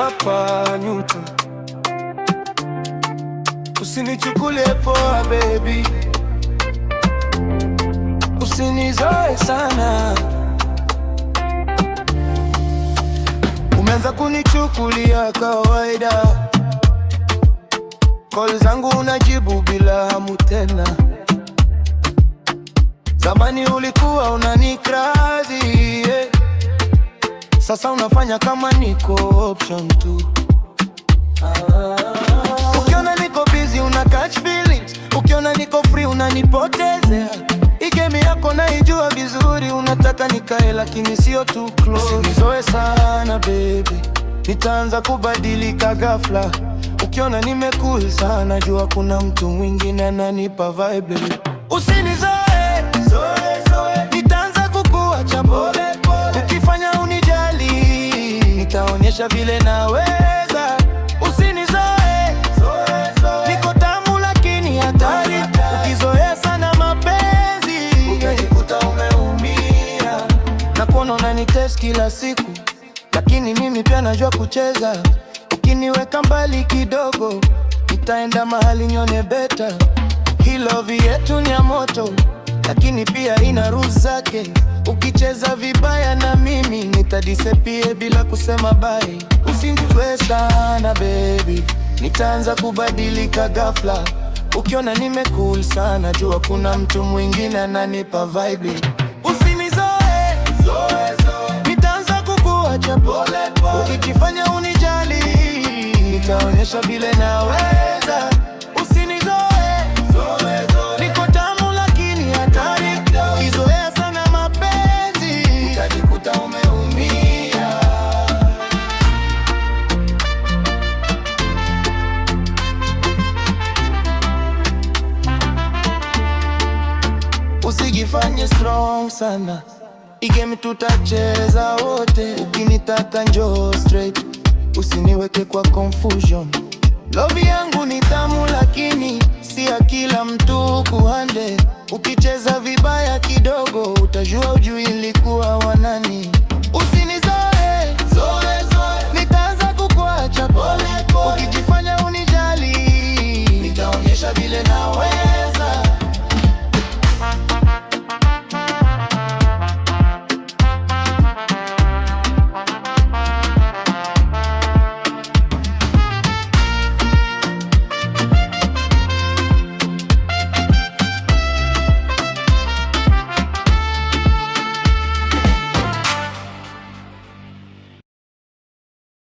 Papa Newton, usinichukulie poa baby, usinizoe sana. Umeanza kunichukulia kawaida, call zangu unajibu bila hamu tena. Zamani ulikuwa unanikrazi, yeah. Sasa unafanya kama niko option tu. Ukiona niko busy una catch feelings, ukiona niko free unanipotezea. Hii game yako naijua vizuri, unataka nikae lakini sio too close. Usinizoe sana baby, nitaanza kubadilika ghafla. Ukiona nimecool sana, jua kuna mtu mwingine ananipa vibe baby. Usinizoe, nitaanza kukuacha pole pole. Ukifanya unijali, nitaonyesha vile naweza. Usinizoe, niko tamu lakini hatari. Ukizoea sana mapenzi, utajikuta umeumia. Na kuona unanitest kila siku, lakini mimi pia najua kucheza. Ukiniweka mbali kidogo, nitaenda mahali nione better. Hii love yetu ni ya moto, lakini pia ina rules zake. Ukicheza vibaya na mimi, nitadisappear bila kusema bye. Usinijue sana baby, nitaanza kubadilika ghafla. Ukiona nimecool sana, jua kuna mtu mwingine ananipa vibe. Usinizoe, nitaanza kukuacha pole pole. Ukijifanya unijali, nitaonyesha vile naweza. Usinizoe, niko tamu lakini hatari. Ukizoea sana mapenzi, utajikuta umeumia. Usijifanye strong sana, hii game tutacheza wote. Ukinitaka njoo straight, usiniweke kwa confusion. Love yangu ni tamu lakini si ya kila mtu kuhande. Ukicheza vibaya kidogo, utajua